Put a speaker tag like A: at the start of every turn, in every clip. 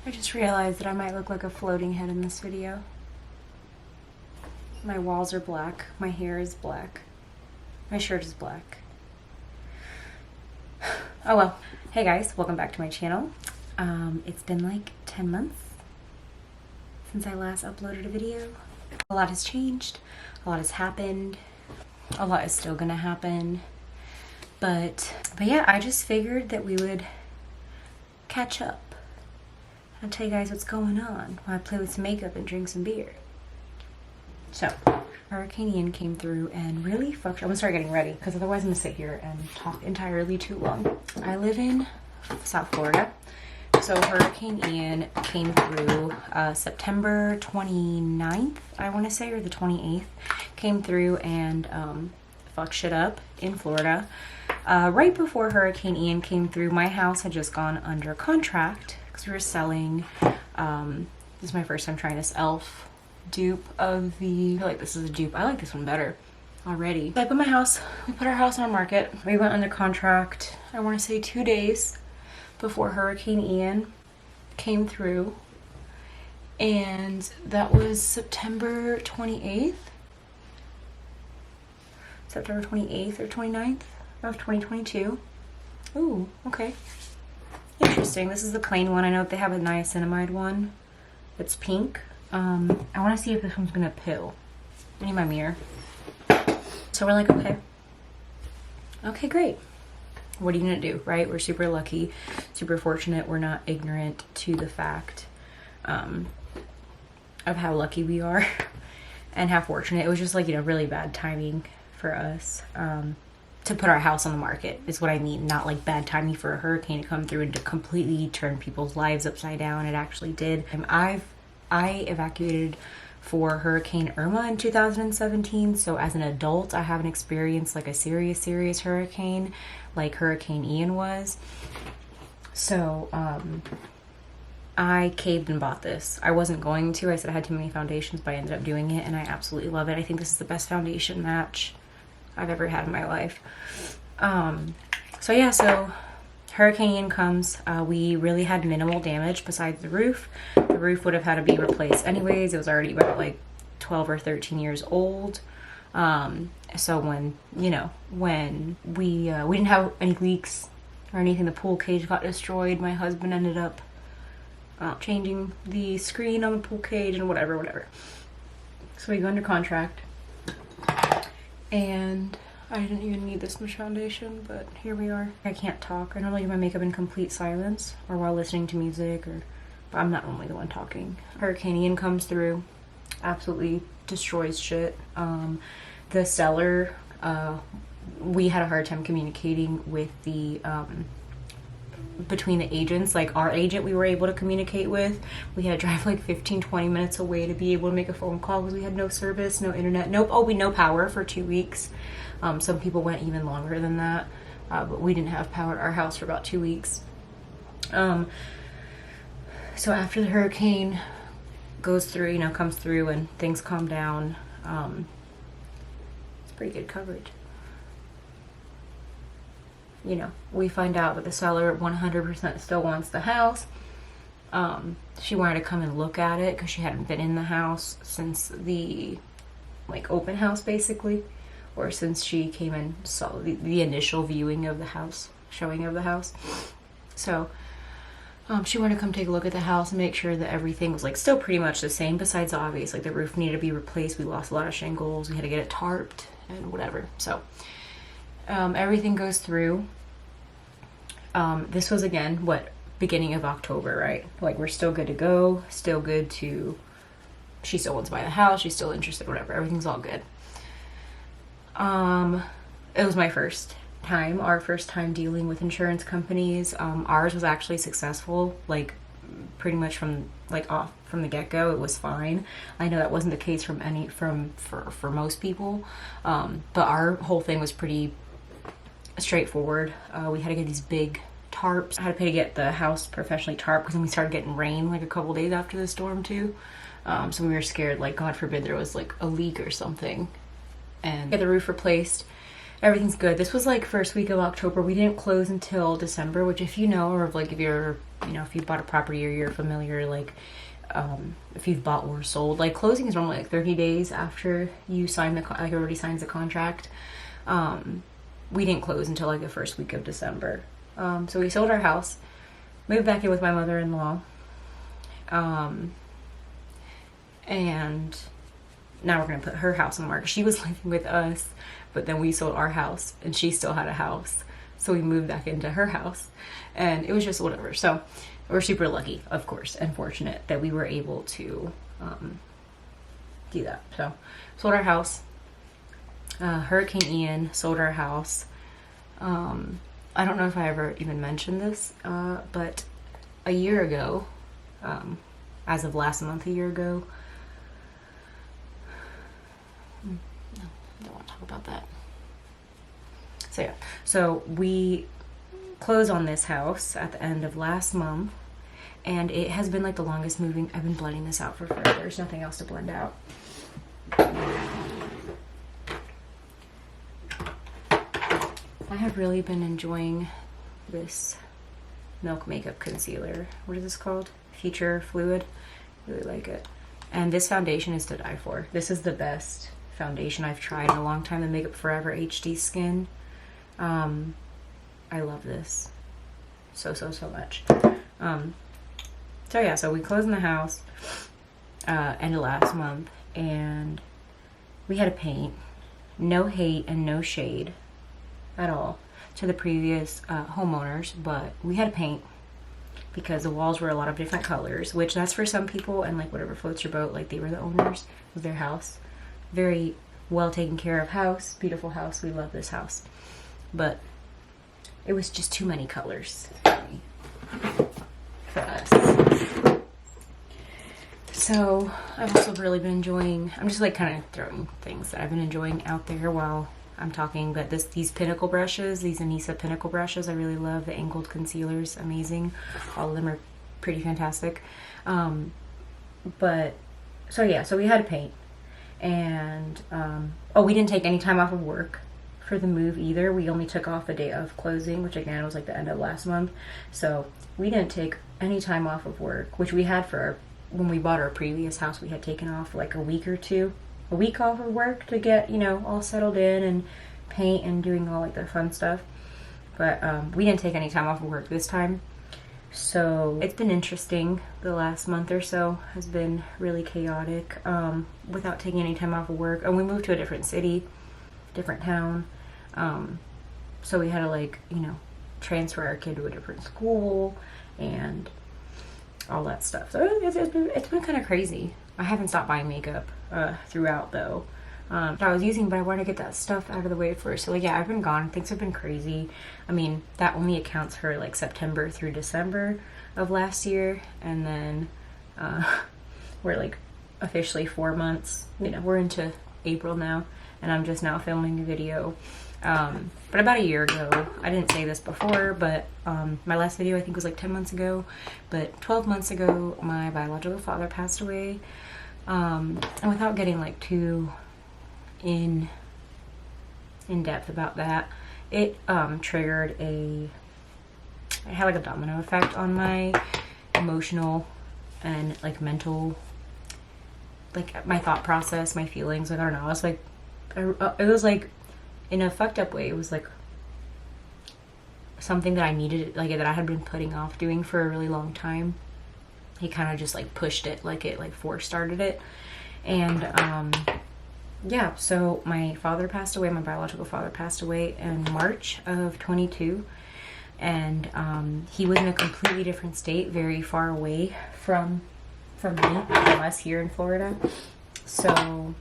A: I just realized that I might look like a floating head in this video. My walls are black, my hair is black, my shirt is black. Oh well. Hey guys, welcome back to my channel. It's been like 10 months since I last uploaded a video. A lot has changed, a lot has happened, a lot is still gonna happen. But yeah, I just figured that we would catch up. I'll tell you guys what's going on while I play with some makeup and drink some beer. So, Hurricane Ian came through and really fucked. I'm gonna start getting ready because otherwise I'm gonna sit here and talk entirely too long. I live in South Florida, so Hurricane Ian came through September 29th, I want to say, or the 28th. Came through and fucked shit up in Florida. Right before Hurricane Ian came through, my house had just gone under contract because we were selling. This is my first time trying this e.l.f. dupe of the. I feel like this is a dupe. I like this one better already. So we put our house on market. We went under contract, I want to say 2 days before Hurricane Ian came through. And that was September 28th. September 28th or 29th of 2022. Ooh, okay. Interesting. This is the plain one. I know they have a niacinamide one that's pink. I want to see if this one's gonna pill. I need my mirror. So we're like, okay, great. What are you gonna do, right? We're super lucky, super fortunate. We're not ignorant to the fact of how lucky we are and how fortunate. It was just like, really bad timing for us to put our house on the market is what I mean. Not like bad timing for a hurricane to come through and to completely turn people's lives upside down. It actually did. I evacuated for Hurricane Irma in 2017, so as an adult I haven't experienced like a serious hurricane like Hurricane Ian was. So I caved and bought this. I wasn't going to. I said I had too many foundations, but I ended up doing it and I absolutely love it. I think this is the best foundation match I've ever had in my life. So Hurricane Ian comes. We really had minimal damage besides the roof. The roof would have had to be replaced anyways. It was already about like 12 or 13 years old. So when we didn't have any leaks or anything, the pool cage got destroyed. My husband ended up changing the screen on the pool cage and whatever. So we go under contract. And I didn't even need this much foundation, but here we are. I can't talk. I normally do my makeup in complete silence or while listening to music, but I'm not normally the one talking. Hurricane Ian comes through, absolutely destroys shit. The seller, we had a hard time communicating with the between the agents. Like our agent we were able to communicate with, we had to drive like 15-20 minutes away to be able to make a phone call because we had no service, no internet, no power for 2 weeks. Some people went even longer than that, but we didn't have power at our house for about 2 weeks. So after the hurricane goes through, comes through and things calm down, it's pretty good coverage. We find out that the seller 100% still wants the house. She wanted to come and look at it because she hadn't been in the house since the open house basically, or since she came and saw the initial viewing of the house, showing of the house. So she wanted to come take a look at the house and make sure that everything was still pretty much the same besides the obvious, the roof needed to be replaced. We lost a lot of shingles. We had to get it tarped and whatever. So everything goes through. This was again beginning of October, right? We're still good to go, still good to, she still wants to buy the house, she's still interested, whatever, everything's all good. It was my first time, our first time dealing with insurance companies. Ours was actually successful, pretty much from the get-go. It was fine. I know that wasn't the case for most people, but our whole thing was pretty straightforward. We had to get these big tarps. I had to pay to get the house professionally tarped because then we started getting rain a couple days after the storm too. So we were scared, God forbid there was a leak or something. And get the roof replaced. Everything's good. This was first week of October. We didn't close until December, which if you know, or if you're you know, if you bought a property or you're familiar, like if you've bought or sold, like closing is normally like 30 days after you sign the like already signs the contract. We didn't close until like the first week of December. So we sold our house, moved back in with my mother-in-law, and now we're gonna put her house on the market. She was living with us, but then we sold our house and she still had a house, so we moved back into her house, and it was just whatever. So we're super lucky, of course, and fortunate that we were able to do that. So sold our house. Hurricane Ian sold our house. I don't know if I ever even mentioned this, but a year ago, as of last month, a year ago, no, I don't want to talk about that. So yeah, so we closed on this house at the end of last month, and it has been like the longest moving. I've been blending this out for forever. There's nothing else to blend out. I have really been enjoying this Milk Makeup Concealer. What is this called? Future Fluid. Really like it. And this foundation is to die for. This is the best foundation I've tried in a long time. The Makeup Forever HD Skin. I love this so much. So yeah, so we closed in the house end of last month, and we had to paint. No hate and no shade at all to the previous homeowners, but we had to paint because the walls were a lot of different colors, which that's for some people, and like whatever floats your boat, like they were the owners of their house. Very well taken care of house, beautiful house. We love this house, but it was just too many colors for us. So I've also really been enjoying, I'm just like kind of throwing things that I've been enjoying out there while I'm talking, but these Pinnacle brushes, these Anissa Pinnacle brushes, I really love. The angled concealers, amazing. All of them are pretty fantastic. But so yeah, so we had to paint, and oh, we didn't take any time off of work for the move either. We only took off the day of closing, which again was like the end of last month. So we didn't take any time off of work, which we had for when we bought our previous house. We had taken off like a week off of work to get, you know, all settled in and paint and doing all like the fun stuff. But we didn't take any time off of work this time. So it's been interesting. The last month or so has been really chaotic without taking any time off of work. And we moved to a different city, different town. So we had to, like, you know, transfer our kid to a different school and all that stuff. So it's been kind of crazy. I haven't stopped buying makeup throughout though. That I was using, but I want to get that stuff out of the way first. So like, yeah, I've been gone. Things have been crazy. I mean, that only accounts for like September through December of last year, and then we're like officially 4 months. You know, we're into April now, and I'm just now filming a video. But about a year ago, I didn't say this before, but my last video I think was like 10 months ago, but 12 months ago my biological father passed away. And without getting like too in depth about that, it triggered it had like a domino effect on my emotional and like mental, like my thought process, my feelings. Like, I don't know, I was like, it was like, in a fucked up way, it was like something that I needed, like that I had been putting off doing for a really long time. He kind of just like pushed it, like it like force started it. And yeah, so my father passed away, my biological father passed away in March of 22. And he was in a completely different state, very far away from me, from us here in Florida. So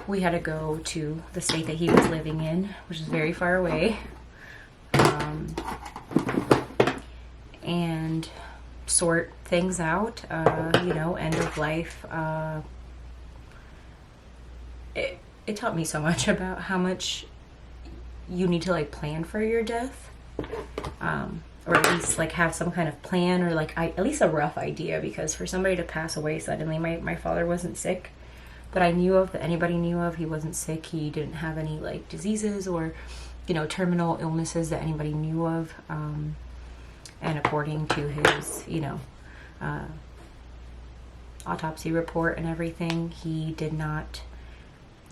A: we had to go to the state that he was living in, which is very far away, and sort things out, you know, end of life. It taught me so much about how much you need to like plan for your death, or at least like have some kind of plan, or like at least a rough idea, because for somebody to pass away suddenly, my father wasn't sick that I knew of, that anybody knew of. He wasn't sick. He didn't have any like diseases or you know, terminal illnesses that anybody knew of. And according to his, you know, autopsy report and everything, he did not,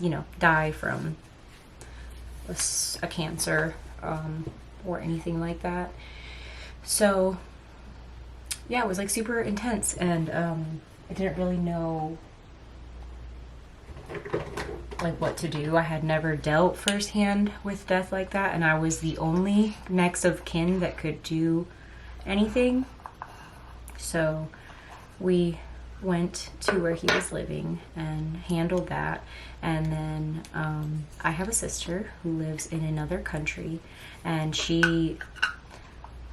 A: you know, die from a cancer or anything like that. So yeah, it was like super intense, and I didn't really know like what to do. I had never dealt firsthand with death like that, and I was the only next of kin that could do anything. So we went to where he was living and handled that. And then I have a sister who lives in another country, and she,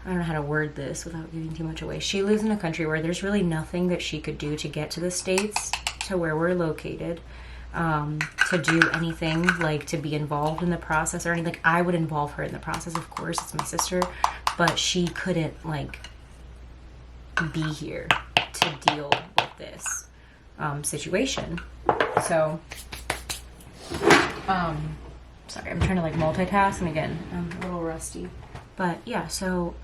A: I don't know how to word this without giving too much away. She lives in a country where there's really nothing that she could do to get to the States, to where we're located, to do anything, like to be involved in the process or anything. Like, I would involve her in the process, of course, it's my sister, but she couldn't like be here to deal with this situation. So sorry, I'm trying to like multitask, and again, I'm a little rusty. But yeah, so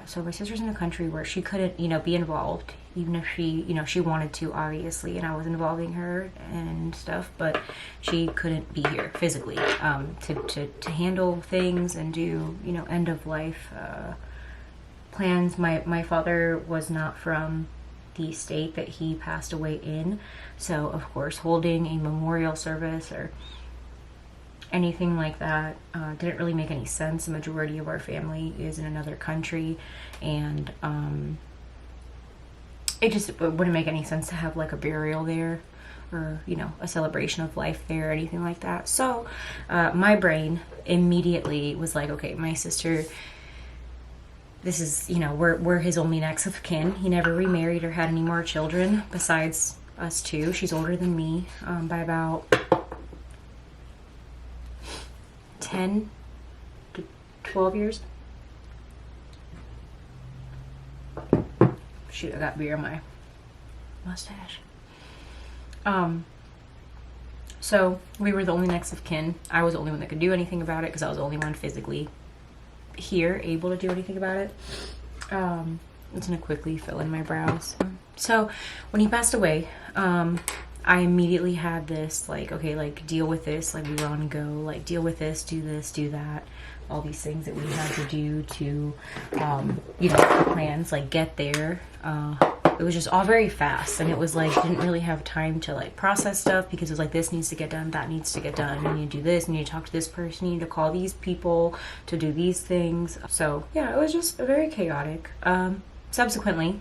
A: so my sister's in a country where she couldn't, you know, be involved, even if she, you know, she wanted to, obviously, and I was involving her and stuff, but she couldn't be here physically to handle things and do, you know, end of life plans. My father was not from the state that he passed away in, so of course holding a memorial service or anything like that didn't really make any sense. The majority of our family is in another country, and it wouldn't make any sense to have like a burial there, or, you know, a celebration of life there or anything like that. So my brain immediately was like, okay, my sister, this is, you know, we're his only next of kin. He never remarried or had any more children besides us two. She's older than me by about 10 to 12 years. Shoot, I got beer on my mustache. So we were the only next of kin. I was the only one that could do anything about it because I was the only one physically here able to do anything about it. I'm just gonna quickly fill in my brows. So when he passed away, I immediately had this like, okay, like deal with this, like we were on go, like deal with this, do that, all these things that we had to do to, you know, plans, like get there. It was just all very fast, and it was like, didn't really have time to like process stuff, because it was like, this needs to get done, that needs to get done, you need to do this, you need to talk to this person, you need to call these people to do these things. So yeah, it was just very chaotic. Subsequently,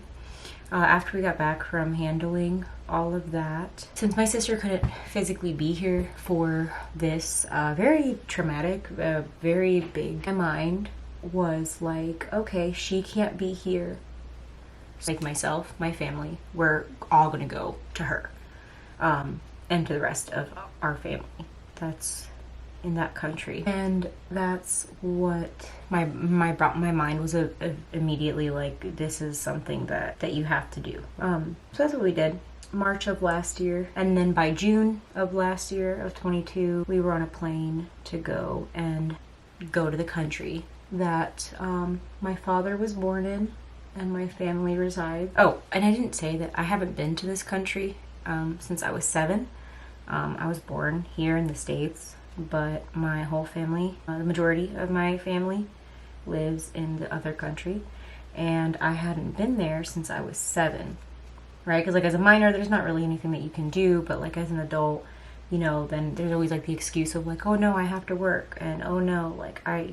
A: after we got back from handling all of that, since my sister couldn't physically be here for this very traumatic, very big, my mind was like, okay, she can't be here. Like myself, my family, we're all gonna go to her, and to the rest of our family that's in that country. And that's what my mind was immediately like, this is something that you have to do. So that's what we did. March of last year, and then by June of last year of 22, we were on a plane to go to the country that my father was born in and my family resides. Oh, and I didn't say that I haven't been to this country since I was 7. I was born here in the States, but my whole family, the majority of my family, lives in the other country, and I hadn't been there since I was 7. Right? Because like as a minor, there's not really anything that you can do, but like as an adult, you know, then there's always like the excuse of like, oh no, I have to work, and oh no, like I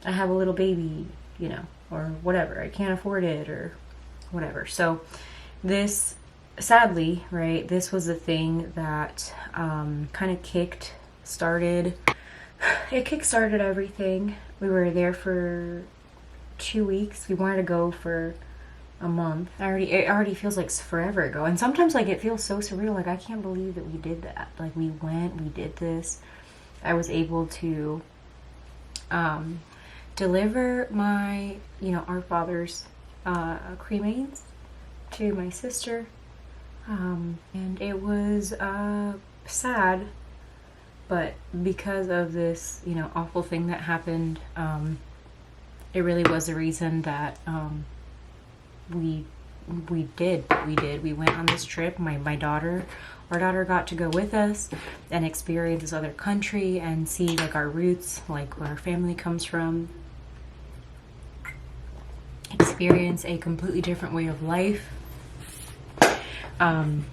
A: have a little baby, you know, or whatever, I can't afford it or whatever. So this, sadly, right, this was the thing that kind of kick-started everything. We were there for 2 weeks. We wanted to go for a month. It already feels like forever ago, and sometimes like it feels so surreal, like I can't believe that we did that. Like we went, we did this. I was able to deliver my, you know, our father's cremains to my sister, and it was sad, but because of this, you know, awful thing that happened, it really was the reason that we went on this trip. Our daughter got to go with us and experience this other country and see like our roots, like where our family comes from, experience a completely different way of life, and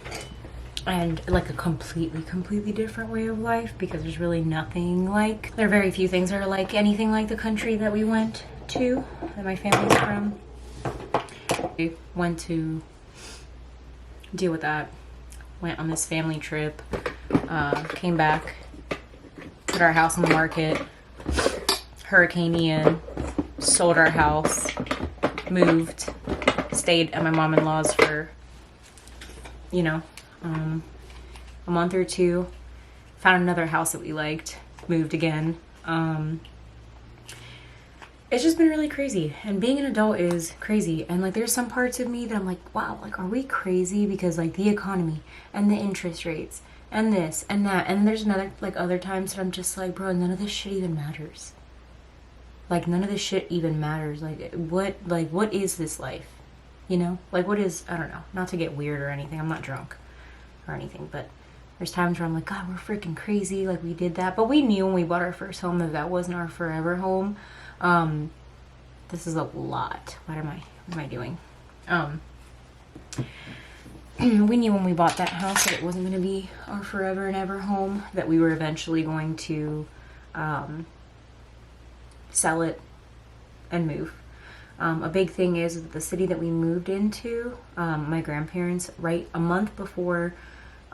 A: like a completely different way of life, because there's really nothing like, there are very few things that are like anything like the country that we went to, that my family's from. We went to deal with that, went on this family trip, came back, put our house on the market, Hurricane Ian, sold our house, moved, stayed at my mom-in-law's for, you know, a month or two, found another house that we liked, moved again. It's just been really crazy, and being an adult is crazy. And like, there's some parts of me that I'm like, wow, like, are we crazy? Because like the economy and the interest rates and this and that, and there's another, like, other times that I'm just like, bro, none of this shit even matters. Like, none of this shit even matters. Like, what is this life? You know, like, what is, I don't know, not to get weird or anything, I'm not drunk or anything, but there's times where I'm like, God, we're freaking crazy, like, we did that. But we knew when we bought our first home that that wasn't our forever home. This is a lot. What am I doing? We knew when we bought that house that it wasn't going to be our forever and ever home, that we were eventually going to sell it and move. A big thing is that the city that we moved into, my grandparents, right a month before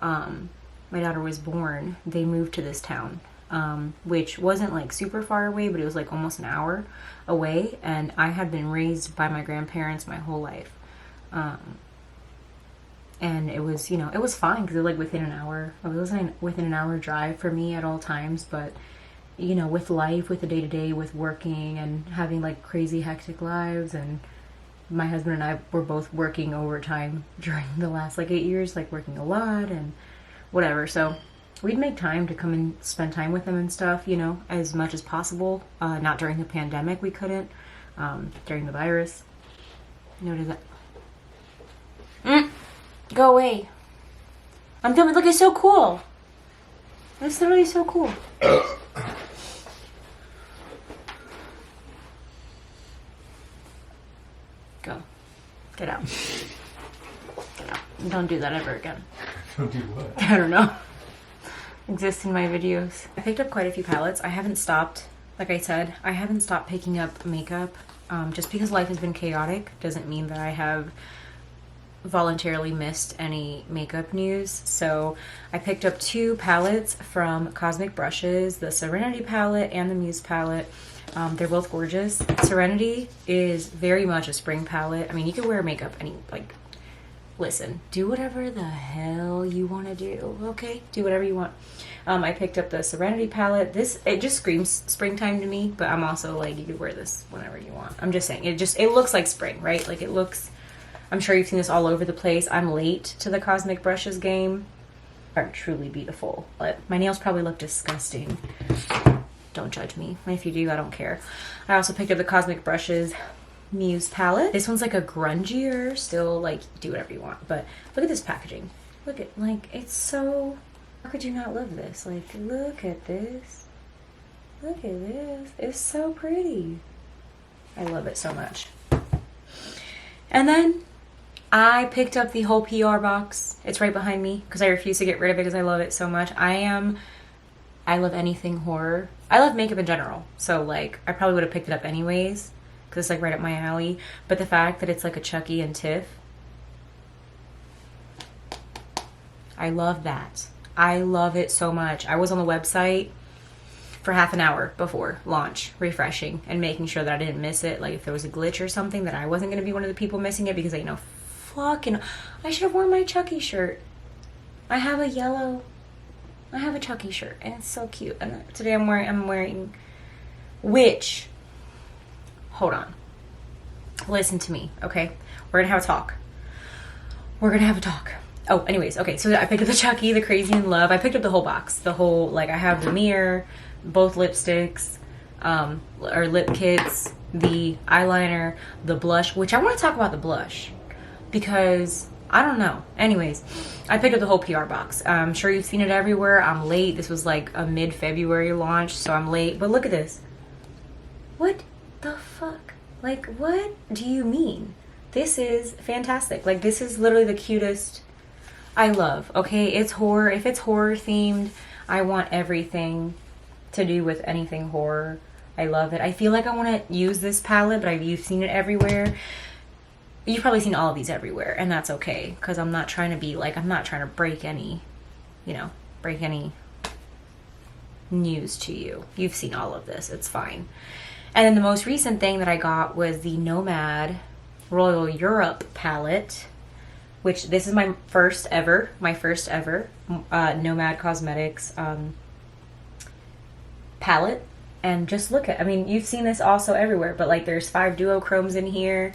A: my daughter was born, they moved to this town, which wasn't like super far away, but it was like almost an hour away. And I had been raised by my grandparents my whole life. And it was, you know, it was fine because it was like within an hour. It was within an hour drive for me at all times. But, you know, with life, with the day-to-day, with working and having like crazy hectic lives, and my husband and I were both working overtime during the last like 8 years, like working a lot and whatever. So we'd make time to come and spend time with them and stuff, you know, as much as possible. Not during the pandemic, we couldn't. During the virus. Notice that. Go away. I'm filming. Look, it's so cool. It's literally so cool. Go. Get out. Get out. Don't do that ever again.
B: Don't do what?
A: I don't know. Exist in my videos. I picked up quite a few palettes. I haven't stopped, like I said, I haven't stopped picking up makeup. Just because life has been chaotic doesn't mean that I have voluntarily missed any makeup news. So I picked up 2 palettes from Cosmic Brushes, the Serenity palette and the Muse palette. They're both gorgeous. Serenity is very much a spring palette. I mean, you can wear makeup like, listen, do whatever the hell you want to do, okay? Do whatever you want. I picked up the Serenity palette. It just screams springtime to me, but I'm also like, you could wear this whenever you want. I'm just saying, it looks like spring, right? Like, it looks, I'm sure you've seen this all over the place. I'm late to the Cosmic Brushes game. Are truly beautiful, but my nails probably look disgusting. Don't judge me. If you do, I don't care. I also picked up the Cosmic Brushes Muse palette. This one's like a grungier, still like, do whatever you want, but look at this packaging. Look at, like, it's so, how could you not love this? Like, look at this. Look at this. It's so pretty. I love it so much. And then I picked up the whole PR box. It's right behind me because I refuse to get rid of it because I love it so much. I love anything horror. I love makeup in general. So like, I probably would have picked it up anyways because it's like right up my alley. But the fact that it's like a Chucky and Tiff, I love that. I love it so much. I was on the website for half an hour before launch, refreshing and making sure that I didn't miss it. Like if there was a glitch or something, that I wasn't going to be one of the people missing it, because I know fucking, I should have worn my Chucky shirt. I have a Chucky shirt and it's so cute. And today I'm wearing, which, hold on. Listen to me, okay? We're gonna have a talk. We're gonna have a talk. Oh, anyways, okay, so I picked up the Chucky, the Crazy in Love. I picked up the whole box. The whole, like, I have the mirror, both lipsticks, or lip kits, the eyeliner, the blush, which I want to talk about the blush because I don't know. Anyways, I picked up the whole PR box. I'm sure you've seen it everywhere. I'm late. This was like a mid-February launch, so I'm late. But look at this. What the fuck? Like, what do you mean? This is fantastic. Like, this is literally the cutest. I love, okay? It's horror. If it's horror themed, I want everything to do with anything horror. I love it. I feel like I want to use this palette, but you've seen it everywhere. You've probably seen all of these everywhere, and that's okay, because I'm not trying to be like, I'm not trying to break any, you know, break any news to you. You've seen all of this. It's fine. And then the most recent thing that I got was the Nomad Royal Europe palette, which this is my first ever Nomad Cosmetics palette. And just look at, I mean, you've seen this also everywhere, but like there's 5 duochromes in here.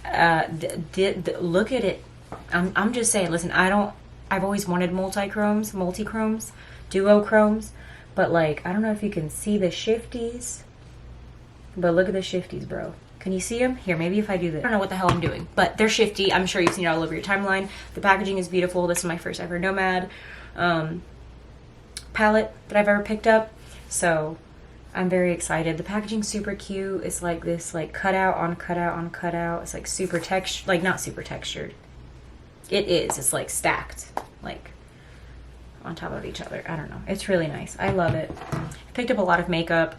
A: Look at it. I'm just saying, listen, I've always wanted multi-chromes, duochromes, but like, I don't know if you can see the shifties, but look at the shifties, bro. Can you see them? Here, maybe if I do this. I don't know what the hell I'm doing, but they're shifty. I'm sure you've seen it all over your timeline. The packaging is beautiful. This is my first ever Nomad palette that I've ever picked up. So I'm very excited. The packaging's super cute. It's like this, like cutout on cutout on cutout. It's like super textured, like not super textured. It is. It's like stacked, like on top of each other. I don't know. It's really nice. I love it. I picked up a lot of makeup.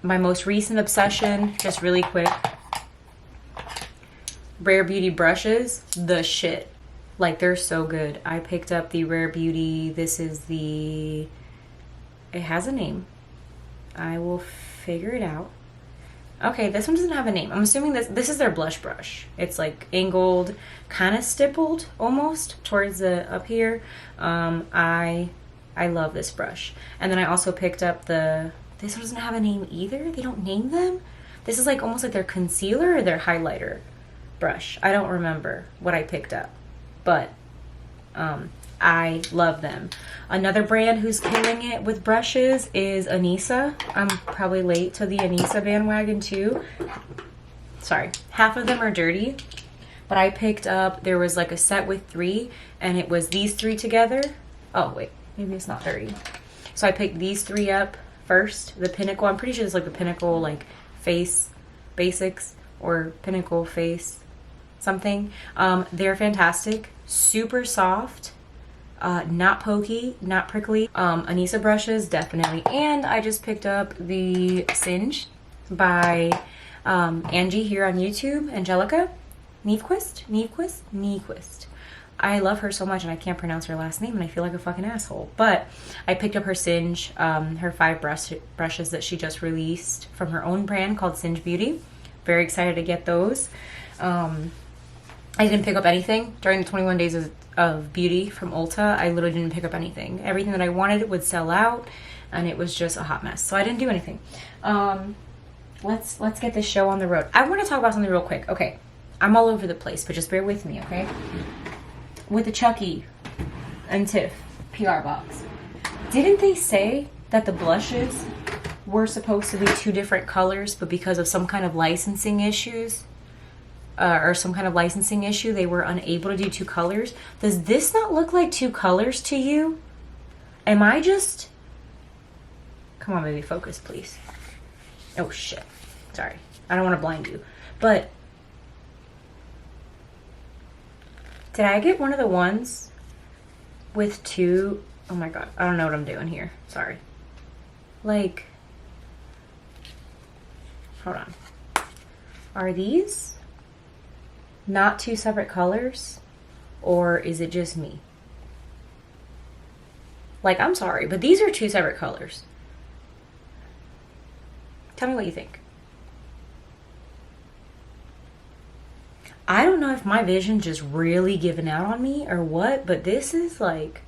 A: My most recent obsession, just really quick, Rare Beauty brushes, the shit. Like, they're so good. I picked up the Rare Beauty. This is the, it has a name. I will figure it out. Okay, this one doesn't have a name. I'm assuming this is their blush brush. It's like angled, kind of stippled almost towards the up here. I love this brush. And then I also picked up the, this one doesn't have a name either. They don't name them. This is like almost like their concealer or their highlighter brush. I don't remember what I picked up, but I love them. Another brand who's killing it with brushes is Anissa. I'm probably late to the Anissa bandwagon too. Sorry, half of them are dirty, but I picked up, there was like a set with 3 and it was these 3 together. Oh wait, maybe it's not dirty. So I picked these 3 up first. The Pinnacle, I'm pretty sure it's like the Pinnacle like face basics or Pinnacle face something. They're fantastic, super soft, not pokey, not prickly. Anissa brushes, definitely. And I just picked up the Singe by Angie here on YouTube, Angelica Nyquist. I love her so much and I can't pronounce her last name and I feel like a fucking asshole. But I picked up her Singe, her 5 brushes that she just released from her own brand called Singe Beauty. Very excited to get those. I didn't pick up anything during the 21 days of beauty from Ulta. I literally didn't pick up anything. Everything that I wanted would sell out and it was just a hot mess. So I didn't do anything. Let's get this show on the road. I want to talk about something real quick. Okay, I'm all over the place, but just bear with me, okay? With the Chucky and Tiff PR box, didn't they say that the blushes were supposed to be 2 different colors, but because of some kind of licensing issues, they were unable to do 2 colors? Does this not look like 2 colors to you? Am I just... Come on, baby, focus, please. Oh, shit. Sorry. I don't want to blind you. But... did I get one of the ones with 2? Oh my god. I don't know what I'm doing here. Sorry. Like... hold on. Are these not 2 separate colors? Or is it just me? Like, I'm sorry, but these are 2 separate colors. Tell me what you think. I don't know if my vision just really giving out on me or what, but this is like,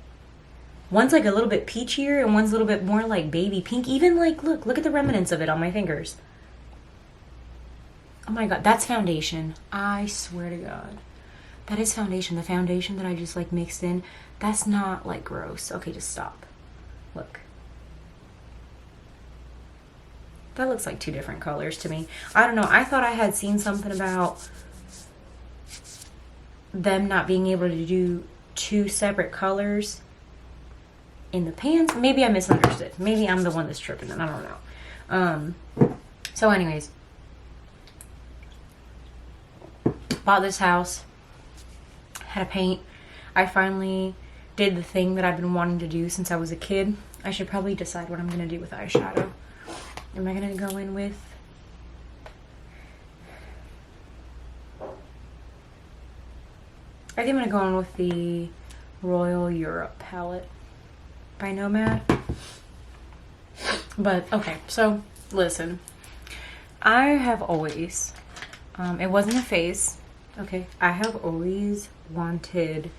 A: one's like a little bit peachier and one's a little bit more like baby pink. Even like, look at the remnants of it on my fingers. Oh my god, that's foundation. I swear to god. That is foundation. The foundation that I just like mixed in, that's not like gross. Okay, just stop. Look. That looks like two different colors to me. I don't know. I thought I had seen something about them not being able to do two separate colors in the pants. Maybe I misunderstood. Maybe I'm the one that's tripping and I don't know. So anyways, bought this house, had a paint. I finally did the thing that I've been wanting to do since I was a kid. I should probably decide what I'm going to do with eyeshadow. Am I going to go in with... I think I'm going to go in with the Royal Europe palette by Nomad. But, okay, so, listen. I have always, it wasn't a phase, okay? I have always wanted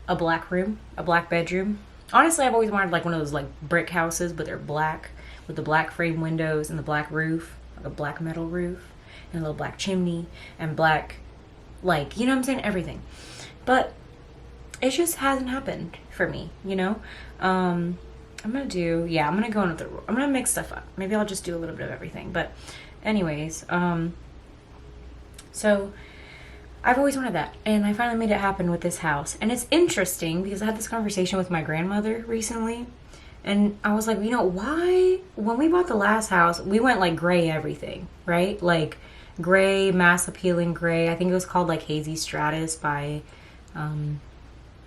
A: a black room, a black bedroom. Honestly, I've always wanted like one of those like brick houses, but they're black with the black frame windows and the black roof, like a black metal roof and a little black chimney and black, like, you know what I'm saying? Everything. But it just hasn't happened for me, you know? I'm gonna do, yeah, I'm gonna go in with I'm gonna mix stuff up. Maybe I'll just do a little bit of everything. But anyways, so I've always wanted that, and I finally made it happen with this house. And it's interesting because I had this conversation with my grandmother recently, and I was like, you know, why, when we bought the last house, we went like gray everything, right? Like gray, mass appealing gray. I think it was called like Hazy Stratus by,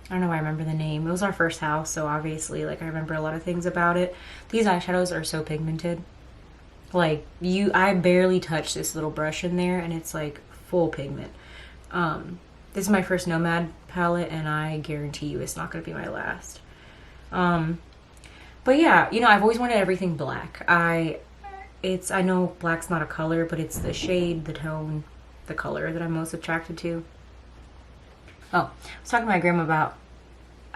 A: I don't know if I remember the name. It was our first house, so obviously, like, I remember a lot of things about it. These eyeshadows are so pigmented. Like, I barely touch this little brush in there, and it's like full pigment. This is my first Nomad palette, and I guarantee you it's not going to be my last. But yeah, you know, I've always wanted everything black. I know black's not a color, but it's the shade, the tone, the color that I'm most attracted to. Oh, I was talking to my grandma about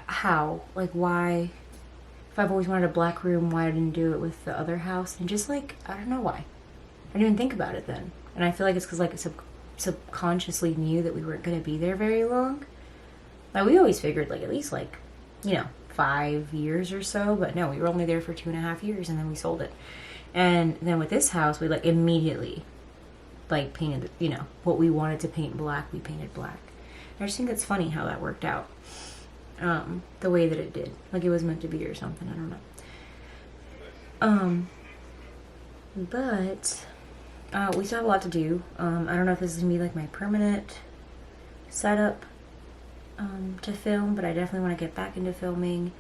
A: how, like, why, if I've always wanted a black room, why I didn't do it with the other house. And just, like, I don't know why. I didn't even think about it then. And I feel like it's because, like, subconsciously knew that we weren't going to be there very long. Like, we always figured, like, at least, like, you know, 5 years or so. But no, we were only there for 2.5 years, and then we sold it. And then with this house, we, like, immediately, like, painted, you know, what we wanted to paint black, we painted black. I just think it's funny how that worked out. The way that it did. Like it was meant to be or something. I don't know. But we still have a lot to do. I don't know if this is going to be like my permanent setup to film, but I definitely want to get back into filming.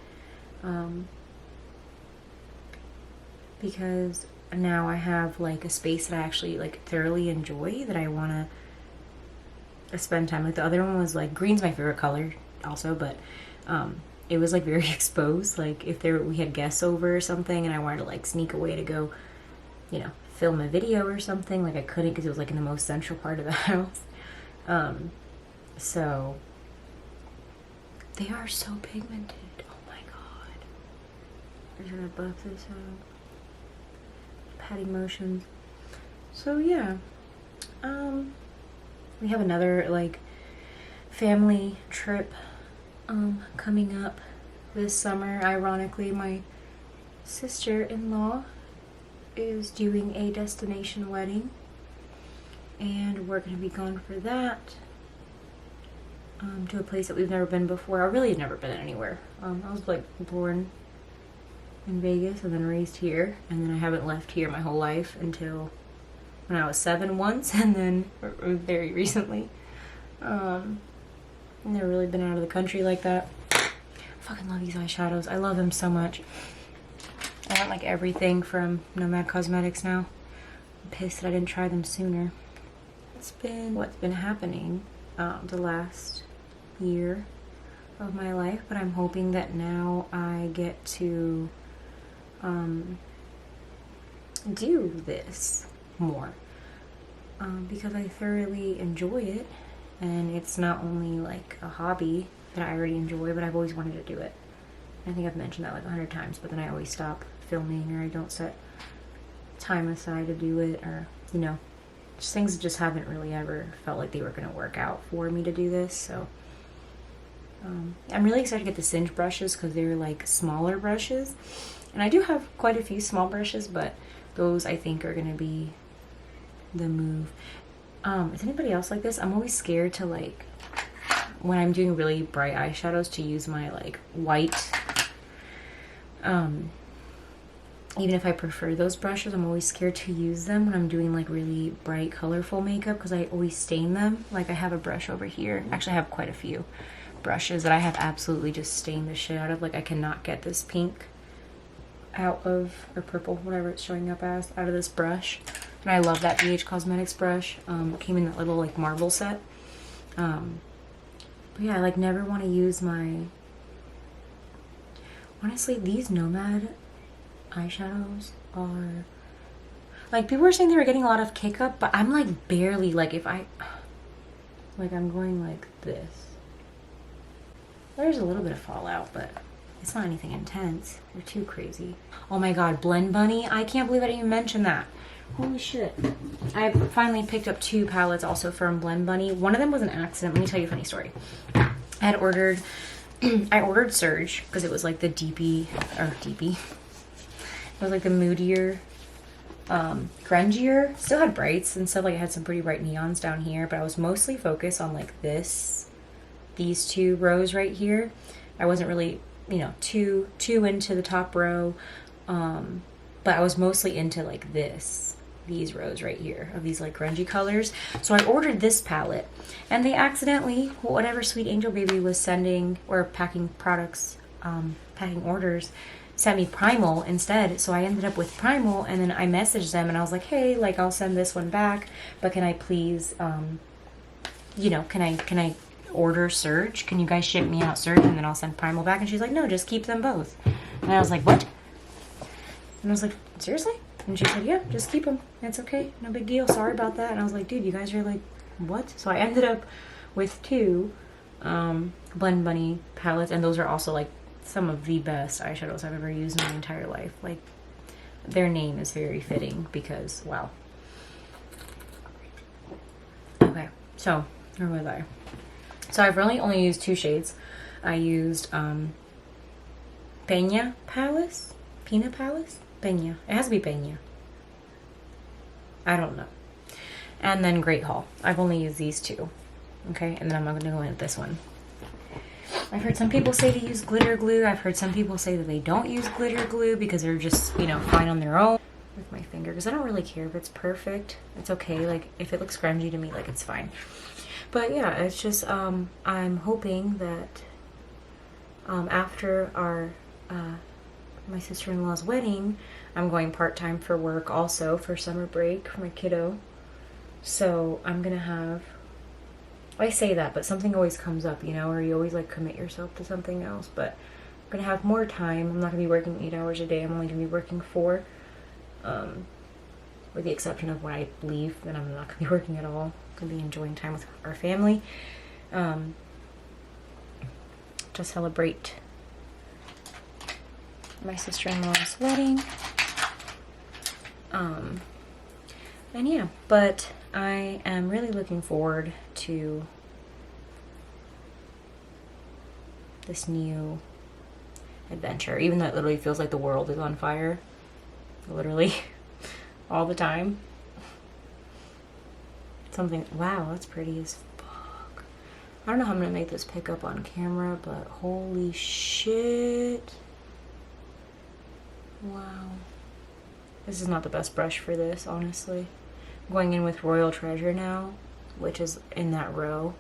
A: Because now I have like a space that I actually like thoroughly enjoy, that I want to spend time. Like the other one was like, green's my favorite color also, but it was like very exposed. Like if we had guests over or something and I wanted to like sneak away to go, you know, film a video or something, like I couldn't because it was like in the most central part of the house. So they are so pigmented. Oh my god. I'm just gonna buff this out. Patting motions. So yeah. We have another like family trip coming up this summer. Ironically, my sister-in-law is doing a destination wedding, and we're going to be going for that to a place that we've never been before. I really have never been anywhere. I was like born in Vegas and then raised here, and then I haven't left here my whole life until when I was 7 once, and then very recently. Never really been out of the country like that. I fucking love these eyeshadows. I love them so much. I want like everything from Nomad Cosmetics now. I'm pissed that I didn't try them sooner. It's been what's been happening the last year of my life, but I'm hoping that now I get to do this more because I thoroughly enjoy it, and it's not only like a hobby that I already enjoy, but I've always wanted to do it. I think I've mentioned that like 100 times, but then I always stop filming, or I don't set time aside to do it, or you know, Just things just haven't really ever felt like they were going to work out for me to do this. So I'm really excited to get the Singe brushes because they're like smaller brushes. And I do have quite a few small brushes, but those I think are going to be the move. Is anybody else like this? I'm always scared to, like, when I'm doing really bright eyeshadows, to use my like white, even if I prefer those brushes, I'm always scared to use them when I'm doing like really bright colorful makeup because I always stain them. Like I have a brush over here. Actually I have quite a few brushes that I have absolutely just stained the shit out of. Like I cannot get this pink out of, or purple, whatever it's showing up as, out of this brush. And I love that BH Cosmetics brush. It came in that little like marble set. But yeah, I like never want to use my, honestly, these Nomad eyeshadows are, like, people were saying they were getting a lot of kick up, but I'm like barely, like, if I, like, I'm going like this. There's a little bit of fallout, but it's not anything intense. They're too crazy. Oh my god, Blend Bunny. I can't believe I didn't even mention that. Holy shit. I finally picked up 2 palettes also from Blend Bunny. One of them was an accident. Let me tell you a funny story. I had ordered, I ordered Surge because it was like the deepy, or deepy. It was like the moodier, grungier. Still had brights and stuff. Like it had some pretty bright neons down here, but I was mostly focused on like these 2 rows right here. I wasn't really, you know, too into the top row, but I was mostly into like these rows right here of these like grungy colors. So I ordered this palette, and they accidentally, whatever sweet angel baby was sending or packing products, packing orders, sent me Primal instead. So I ended up with Primal, and then I messaged them and I was like, hey, like I'll send this one back, but can I please, you know, can I order Surge? Can you guys ship me out Surge and then I'll send Primal back? And she's like, no, just keep them both. And I was like, what? And I was like, seriously? And she said, yeah, just keep them. It's okay. No big deal. Sorry about that. And I was like, dude, you guys are like, what? So I ended up with 2 Blend Bunny palettes, and those are also like some of the best eyeshadows I've ever used in my entire life. Like, their name is very fitting because, wow. Okay, so where was I? So I've really only used 2 shades. I used Peña Palace? Pina Palace? Peña. It has to be Peña. I don't know. And then Great Hall. I've only used these 2. Okay, and then I'm not going to go in with this one. I've heard some people say to use glitter glue. I've heard some people say that they don't use glitter glue because they're just, you know, fine on their own. With my finger, because I don't really care if it's perfect. It's okay. Like, if it looks grungy to me, like, it's fine. But yeah, it's just, I'm hoping that after our, my sister-in-law's wedding, I'm going part-time for work also for summer break for my kiddo. So I'm gonna have, I say that, but something always comes up, you know, or you always like commit yourself to something else. But I'm gonna have more time. I'm not gonna be working 8 hours a day. I'm only gonna be working 4, with the exception of when I leave, then I'm not gonna be working at all. I'm gonna be enjoying time with our family, to celebrate my sister-in-law's wedding. And yeah, but I am really looking forward to this new adventure, even though it literally feels like the world is on fire, literally, all the time. Something, wow, that's pretty as fuck. I don't know how I'm gonna make this pick up on camera, but holy shit. Wow. This is not the best brush for this, honestly. I'm going in with Royal Treasure now, which is in that row.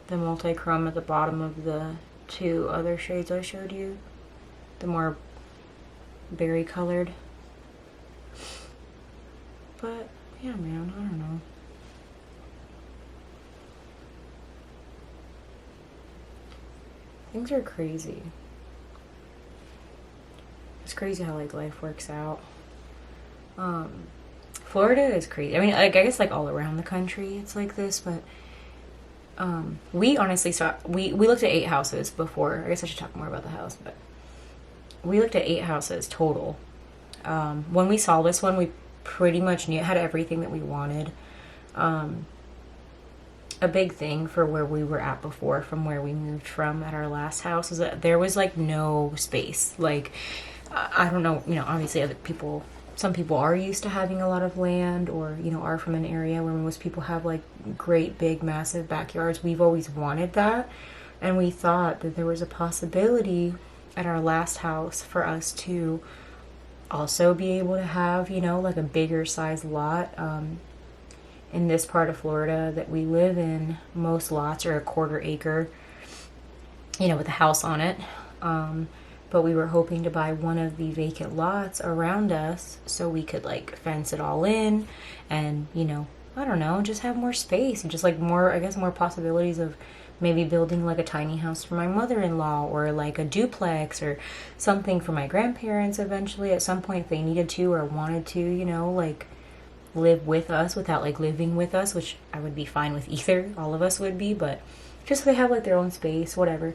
A: The multi-chrome at the bottom of the 2 other shades I showed you. The more berry colored. But, yeah, man, I don't know. Things are crazy. It's crazy how, like, life works out. Florida is crazy. I mean, like, I guess, like, all around the country it's like this, but, we honestly saw, we looked at 8 houses before. I guess I should talk more about the house, but we looked at 8 houses total. When we saw this one, we pretty much knew it had everything that we wanted. A big thing for where we were at before, from where we moved from at our last house, is that there was like no space. Like, I don't know, you know, obviously other people, some people are used to having a lot of land, or, you know, are from an area where most people have like great big massive backyards. We've always wanted that, and we thought that there was a possibility at our last house for us to also be able to have, you know, like a bigger size lot. In this part of Florida that we live in, most lots are a 1/4 acre, you know, with a house on it. But we were hoping to buy one of the vacant lots around us so we could like fence it all in and, you know, I don't know, just have more space and just like more, I guess, more possibilities of maybe building like a tiny house for my mother-in-law, or like a duplex or something for my grandparents eventually at some point if they needed to or wanted to, you know, like live with us without like living with us, which I would be fine with either. All of us would be, but just so they have like their own space, whatever.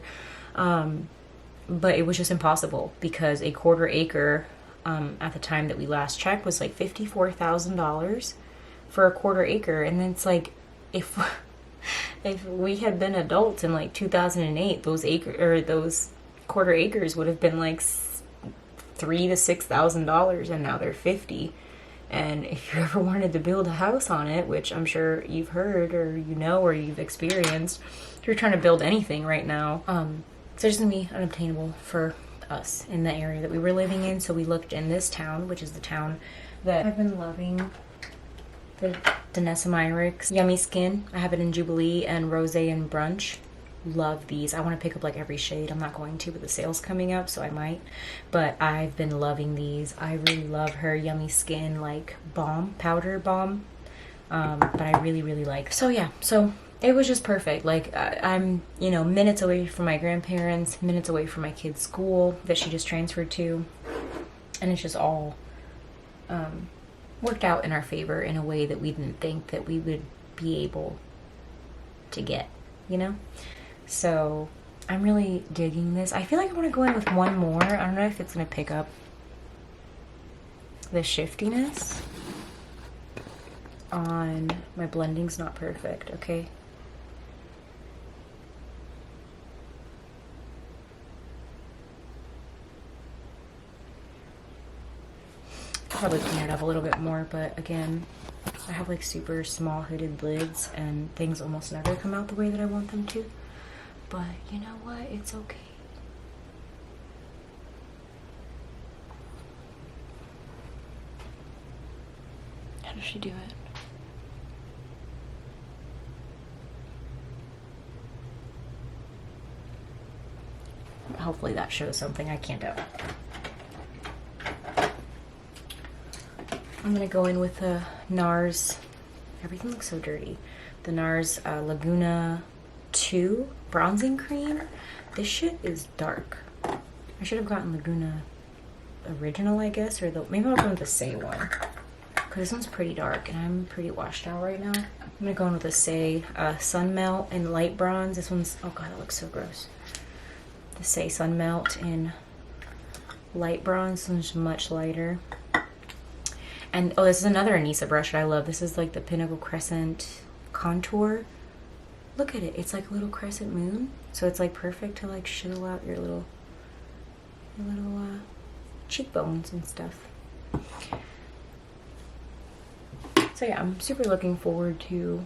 A: But it was just impossible because a 1/4 acre at the time that we last checked was like $54,000 for a 1/4 acre. And then it's like, if we had been adults in like 2008, those 1/4 acres would have been like $3,000 to $6,000, and now they're 50. And if you ever wanted to build a house on it, which I'm sure you've heard or you know or you've experienced, if you're trying to build anything right now, it's just gonna be unobtainable for us in the area that we were living in. So we looked in this town, which is the town that I've been loving, the Danessa Myrick's Yummy Skin. I have it in Jubilee and Rosé and Brunch. Love these. I want to pick up like every shade. I'm not going to, but the sale's coming up, so I might. But I've been loving these. I really love her Yummy Skin like balm, powder balm. But I really, really like. So yeah, so it was just perfect. Like I'm, you know, minutes away from my grandparents, minutes away from my kid's school that she just transferred to, and it's just all worked out in our favor in a way that we didn't think that we would be able to get, you know? So I'm really digging this. I feel like I want to go in with one more. I don't know if it's going to pick up the shiftiness on my blending's not perfect, okay? I'll probably clean it up a little bit more, but again, I have like super small hooded lids and things almost never come out the way that I want them to. But you know what? It's okay. How does she do it? Hopefully that shows something. I can't tell. I'm gonna go in with the NARS. Everything looks so dirty. The NARS Laguna 2 bronzing cream. This shit is dark. I should have gotten Laguna original, I guess, or maybe I'll go with the Say one, because this one's pretty dark and I'm pretty washed out right now. I'm gonna go in with the Say Sun Melt in light bronze. This one's, oh god, it looks so gross. The Say Sun Melt in light bronze. This one's much lighter. And oh, this is another Anissa brush that I love. This is like the Pinnacle Crescent Contour. Look at it. It's like a little crescent moon. So it's like perfect to like chisel out your little cheekbones and stuff. So yeah, I'm super looking forward to,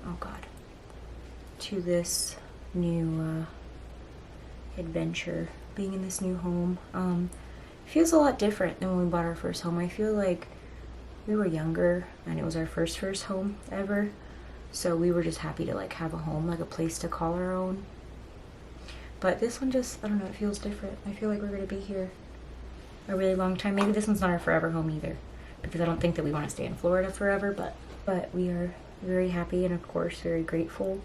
A: oh god, to this new adventure, being in this new home. It feels a lot different than when we bought our first home. I feel like we were younger and it was our first home ever. So we were just happy to like have a home, like a place to call our own. But this one just, I don't know, it feels different. I feel like we're gonna be here a really long time. Maybe this one's not our forever home either, because I don't think that we want to stay in Florida forever, but we are very happy and of course very grateful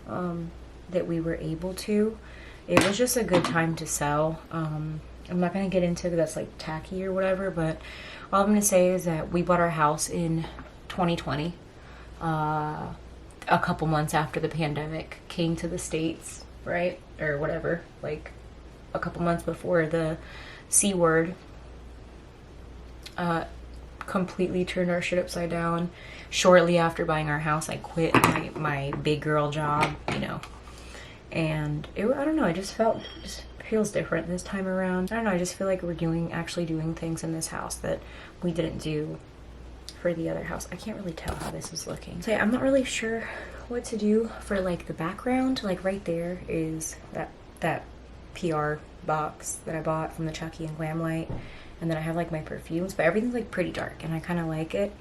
A: that we were able to. It was just a good time to sell. I'm not going to get into it, that's like tacky or whatever, but all I'm going to say is that we bought our house in 2020, a couple months after the pandemic came to the States, right? Or whatever, like a couple months before the C word completely turned our shit upside down. Shortly after buying our house, I quit my big girl job, you know, and I don't know, it just feels different this time around. I don't know, I just feel like we're actually doing things in this house that we didn't do for the other house. I can't really tell how this is looking. So yeah, I'm not really sure what to do for like the background. Like right there is that PR box that I bought from the Chucky and Glamlight, and then I have like my perfumes, but everything's like pretty dark and I kind of like it.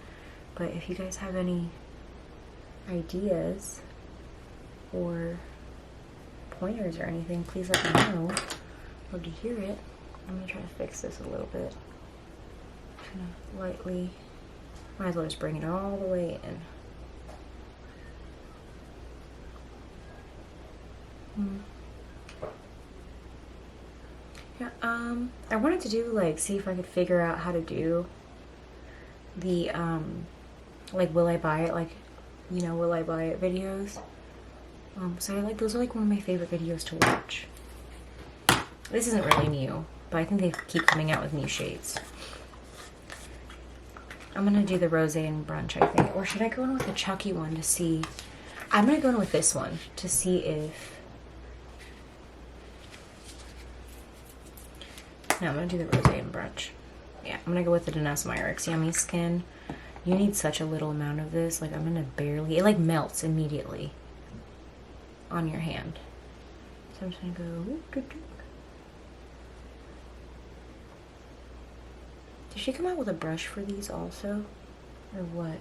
A: But if you guys have any ideas or pointers or anything, please let me know. Love to hear it. I'm gonna try to fix this a little bit. Kind of lightly. Might as well just bring it all the way in. Yeah, I wanted to do like, see if I could figure out how to do the like will I buy it, like, you know, will I buy it videos. So I like, those are like one of my favorite videos to watch. This isn't really new, but I think they keep coming out with new shades. I'm gonna do the rosé and brunch, I think. Or should I go in with the Chucky one to see? I'm gonna go in with this one to see if... No, I'm gonna do the rosé and brunch. Yeah, I'm gonna go with the Danessa Myricks Yummy Skin. You need such a little amount of this. Like, I'm gonna barely... It like melts immediately on your hand. So I'm just gonna go... Did she come out with a brush for these also? Or what?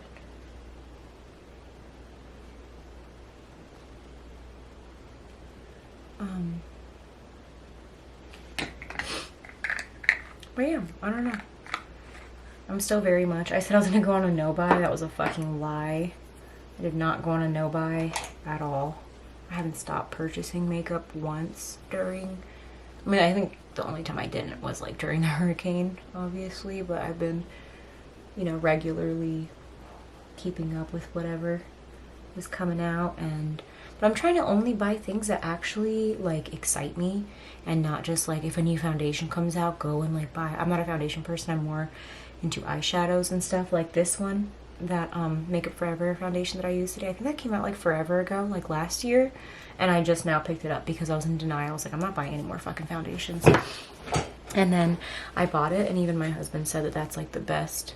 A: But yeah, I don't know. I'm still very much... I said I was gonna go on a no-buy. That was a fucking lie. I did not go on a no-buy at all. I haven't stopped purchasing makeup once during... I mean, I think the only time I didn't was like during the hurricane, obviously, but I've been, you know, regularly keeping up with whatever was coming out. But I'm trying to only buy things that actually like excite me, and not just like if a new foundation comes out, go and like buy. I'm not a foundation person. I'm more into eyeshadows and stuff. Like this one, that Makeup Forever foundation that I used today. I think that came out like forever ago, like last year, and I just now picked it up because I was in denial. I was like, I'm not buying any more fucking foundations. And then I bought it, and even my husband said that that's like the best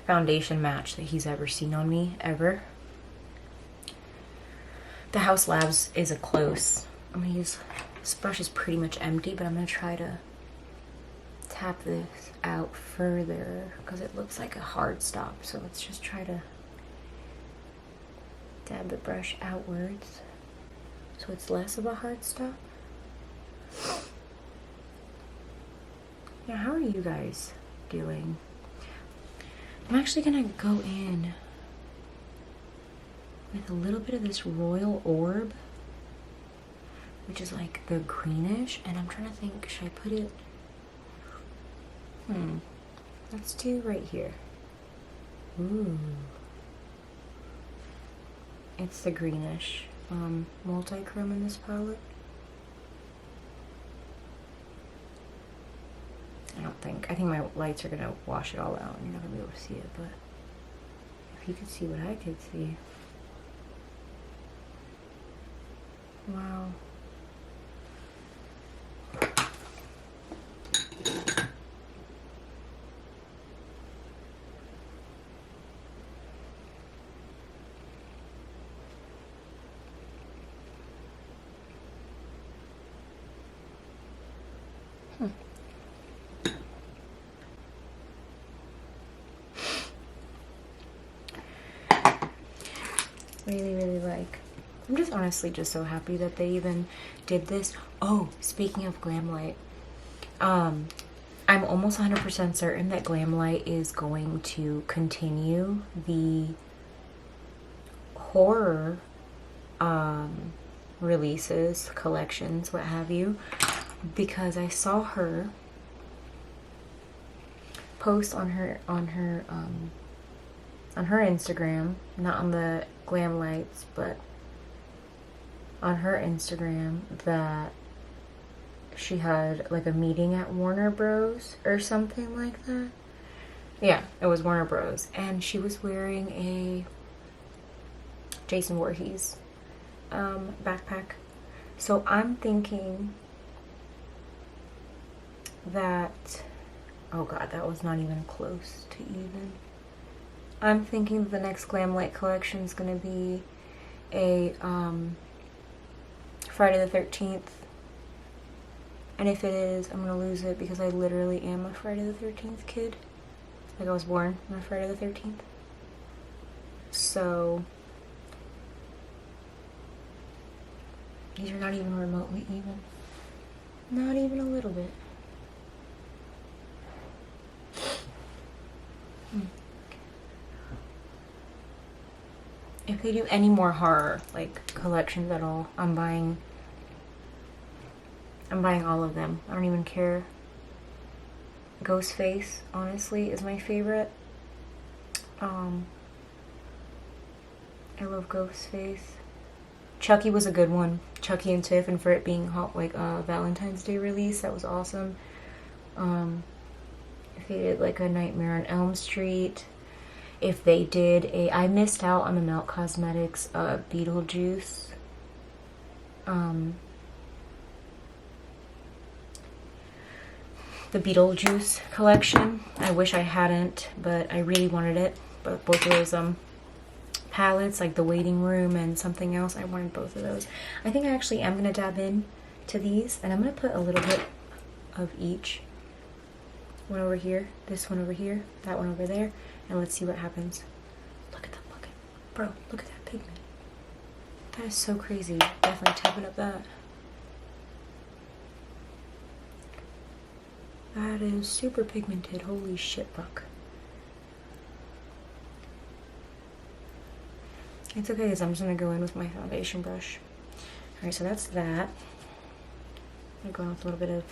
A: foundation match that he's ever seen on me, ever. The House Labs is a close. I'm gonna use, this brush is pretty much empty, but I'm gonna try to tap this out further because it looks like a hard stop. So let's just try to dab the brush outwards so it's less of a hard stop. Yeah, how are you guys doing? I'm actually gonna go in with a little bit of this Royal Orb, which is like the greenish, and I'm trying to think, should I put it... Let's do right here. Ooh. It's the greenish multi-chrome in this palette. I think my lights are gonna wash it all out and you're not gonna be able to see it, but if you could see what I could see. Wow. Really like. I'm just honestly just so happy that they even did this. Oh, speaking of Glamlight, I'm almost 100% certain that Glamlight is going to continue the horror releases, collections, what have you, because I saw her post on her Instagram, not on the Glamlights, but on her Instagram, that she had like a meeting at Warner Bros. Or something like that. Yeah, it was Warner Bros. And she was wearing a Jason Voorhees backpack. So I'm thinking that, oh god, that was not even close to even. I'm thinking the next Glam Light collection is going to be a Friday the 13th. And if it is, I'm going to lose it because I literally am a Friday the 13th kid. Like I was born on Friday the 13th. So these are not even remotely even. Not even a little bit. If they do any more horror like collections at all, I'm buying all of them. I don't even care. Ghostface, honestly, is my favorite. I love Ghostface. Chucky was a good one. Chucky and Tiff, and for it being hot, like Valentine's Day release, that was awesome. If they did like a Nightmare on Elm Street, if they did a, I missed out on the Melt Cosmetics Beetlejuice. The Beetlejuice collection. I wish I hadn't, but I really wanted it. But both of those palettes, like the Waiting Room and something else, I wanted both of those. I think I actually am going to dab in to these, and I'm going to put a little bit of each. One over here, this one over here, that one over there, and let's see what happens. Look at the fucking, bro, look at that pigment. That is so crazy. Definitely tapping up that. That is super pigmented. Holy shit, fuck. It's okay, because I'm just going to go in with my foundation brush. Alright, so that's that. I'm going with a little bit of...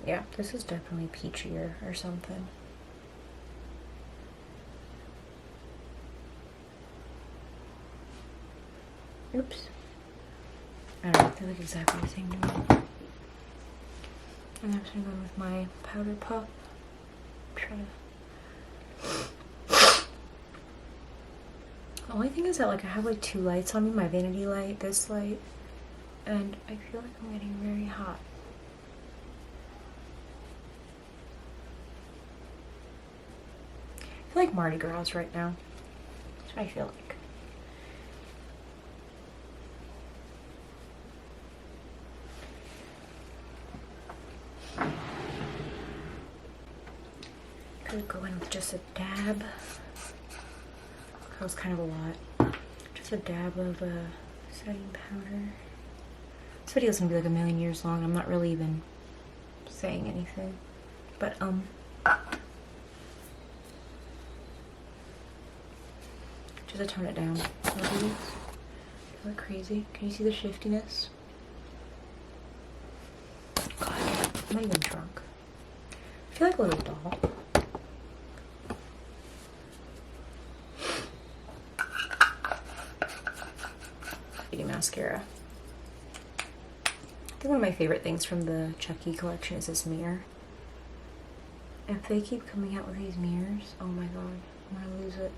A: Yeah, this is definitely peachier or something. Oops. I don't know, they look exactly the same to me. And I'm just gonna go with my powder puff. Try to... The only thing is that like I have like two lights on me, my vanity light, this light, and I feel like I'm getting very hot. I feel like Mardi Gras right now. That's what I feel like. Could go in with just a dab. That was kind of a lot. Just a dab of setting powder. This video is gonna be like a million years long. I'm not really even saying anything, but just to tone it down. You look crazy. Can you see the shiftiness? God, I'm not even drunk. I feel like a little doll. Mascara. I think one of my favorite things from the Chucky collection is this mirror. If they keep coming out with these mirrors, oh my god, I'm gonna lose it.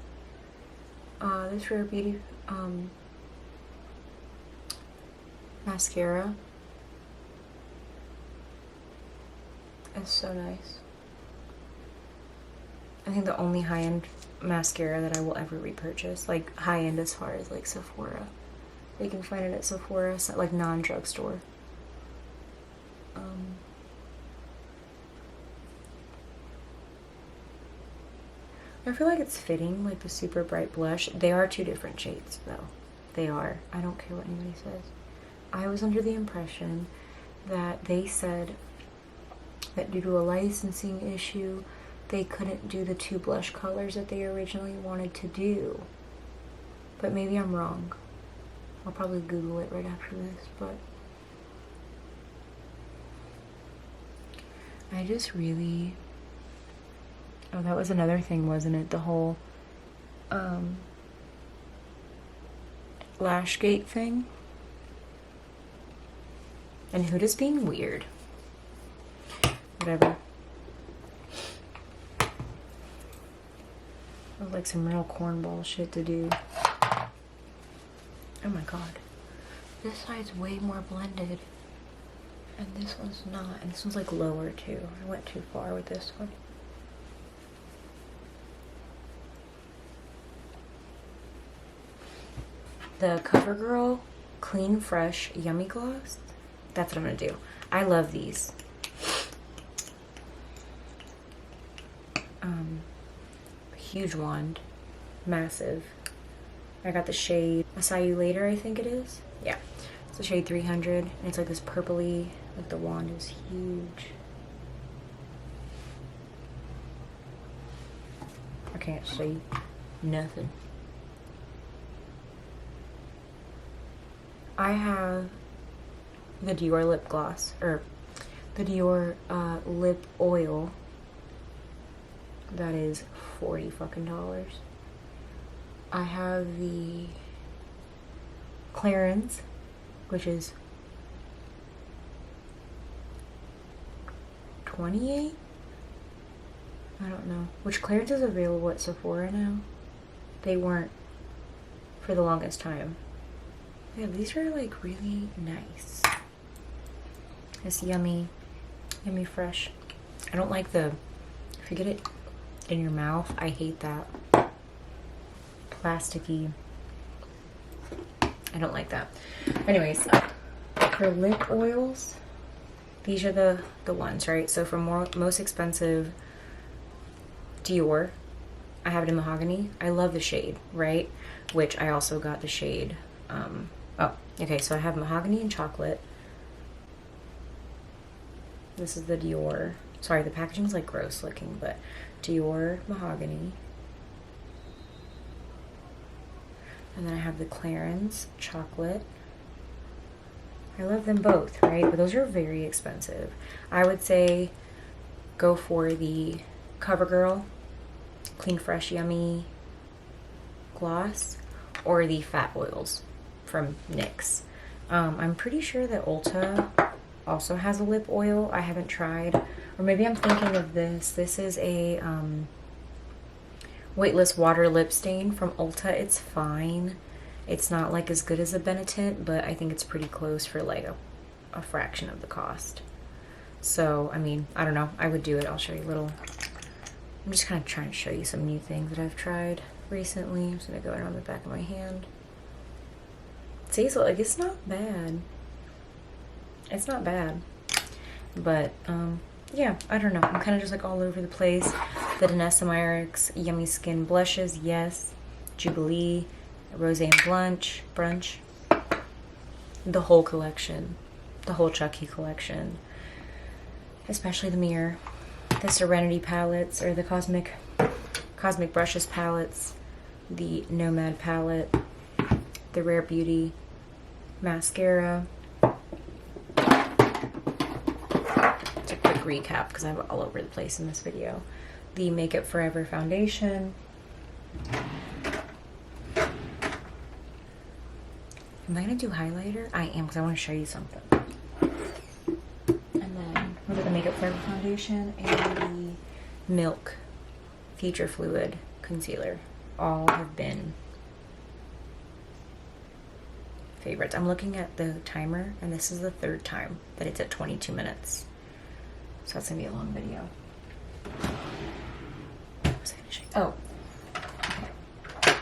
A: This Rare Beauty mascara is so nice. I think the only high-end mascara that I will ever repurchase, like high-end as far as like Sephora. You can find it at Sephora, like non-drugstore. I feel like it's fitting, like the super bright blush. They are two different shades, though. They are. I don't care what anybody says. I was under the impression that they said that due to a licensing issue, they couldn't do the two blush colors that they originally wanted to do. But maybe I'm wrong. I'll probably Google it right after this, but I just really... Oh, that was another thing, wasn't it? The whole lash gate thing. And Huda's being weird. Whatever. That was like some real cornball shit to do. Oh my god. This side's way more blended. And this one's not. And this one's like lower too. I went too far with this one. The CoverGirl Clean Fresh Yummy Gloss. That's what I'm gonna do. I love these. Huge wand. Massive. I got the shade I Saw You Later, I think it is. Yeah. It's the shade 300. And it's like this purpley, like the wand is huge. I can't see nothing. I have the Dior lip gloss, or the Dior lip oil. That is $40 fucking. I have the Clarins, which is $28. I don't know. Which Clarins is available at Sephora now. They weren't for the longest time. Yeah, these are like really nice. It's yummy, yummy fresh. I don't like the, if you get it in your mouth, I hate that plasticky. I don't like that. Anyways, for lip oils, these are the ones, right? So for most expensive Dior, I have it in mahogany. I love the shade, right? Which I also got the shade. Oh, okay. So I have mahogany and chocolate. This is the Dior. Sorry, the packaging is like gross looking, but Dior mahogany. And then I have the Clarins chocolate. I love them both, right? But those are very expensive. I would say go for the CoverGirl Clean Fresh Yummy gloss or the fat oils from NYX. I'm pretty sure that Ulta also has a lip oil. I haven't tried, or maybe I'm thinking of this. This is a weightless water lip stain from Ulta. It's fine. It's not like as good as a Benetint, but I think it's pretty close for like a fraction of the cost. So, I mean, I don't know. I would do it. I'll show you a little. I'm just kind of trying to show you some new things that I've tried recently. I'm just going to go around the back of my hand. See, so like it's not bad. It's not bad. But, yeah, I don't know. I'm kind of just like all over the place. The Danessa Myricks Yummy Skin Blushes, yes. Jubilee, Rose and Brunch. The whole collection. The whole Chucky collection. Especially the mirror. The Serenity palettes, or the Cosmic Brushes palettes. The Nomad palette. The Rare Beauty mascara. It's a quick recap because I'm all over the place in this video. The Makeup Forever foundation. Am I gonna do highlighter? I am, because I want to show you something. And then look at the Makeup Forever foundation and the Milk Future Fluid concealer. All have been favorites. I'm looking at the timer, and this is the third time that it's at 22 minutes. So that's gonna be a long video. What was I gonna show you? Oh, okay.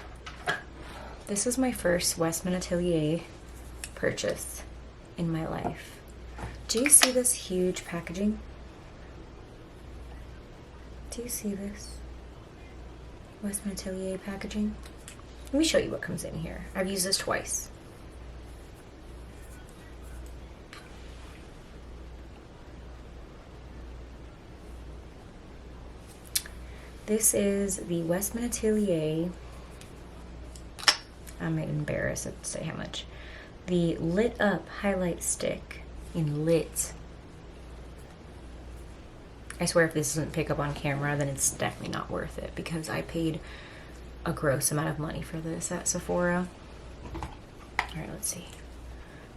A: This is my first Westman Atelier purchase in my life. Do you see this huge packaging? Do you see this? Westman Atelier packaging? Let me show you what comes in here. I've used this twice. This is the Westman Atelier. I'm embarrassed to say how much. The Lit Up Highlight Stick in Lit. I swear if this doesn't pick up on camera, then it's definitely not worth it, because I paid a gross amount of money for this at Sephora. All right, let's see.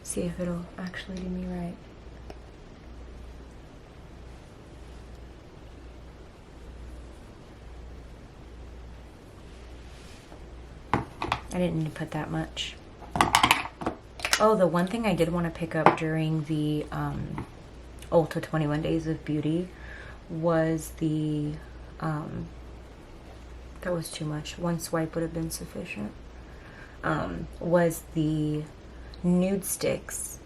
A: See if it'll actually do me right. I didn't need to put that much. Oh, the one thing I did want to pick up during the Ulta 21 Days of Beauty was the, that was too much. One swipe would have been sufficient. Was the nude sticks.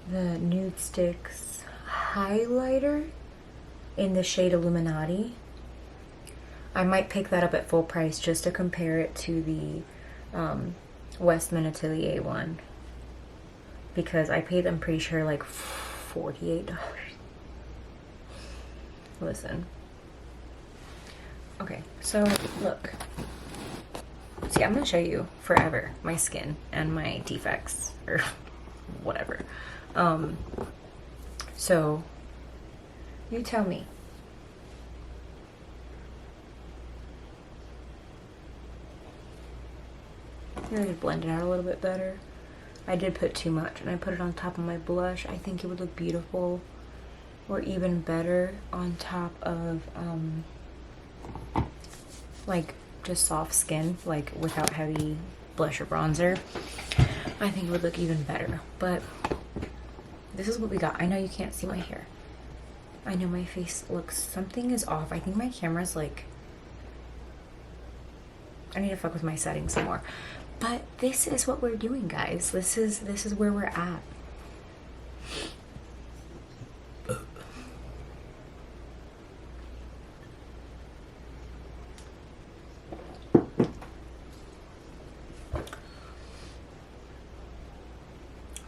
A: The nude sticks highlighter in the shade Illuminati. I might pick that up at full price just to compare it to the Westman Atelier one, because I paid, I'm pretty sure, like $48. Listen. Okay, so look. See, I'm gonna show you forever my skin and my defects, or whatever. So you tell me. I'm gonna blend it out a little bit better. I did put too much, and I put it on top of my blush. I think it would look beautiful, or even better on top of like just soft skin, like without heavy blush or bronzer. I think it would look even better. But this is what we got. I know you can't see my hair. I know my face looks, something is off. I think my camera's like, I need to fuck with my settings some more. But this is what we're doing, guys. This is where we're at.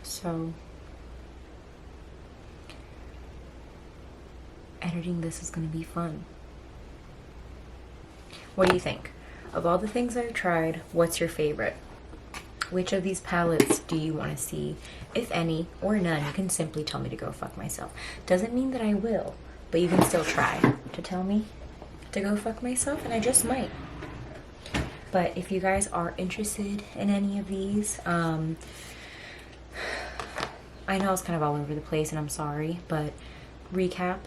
A: So editing this is going to be fun. What do you think? Of all the things I've tried, what's your favorite? Which of these palettes do you want to see? If any, or none, you can simply tell me to go fuck myself. Doesn't mean that I will, but you can still try to tell me to go fuck myself, and I just might. But if you guys are interested in any of these, I know it's kind of all over the place, and I'm sorry, but recap.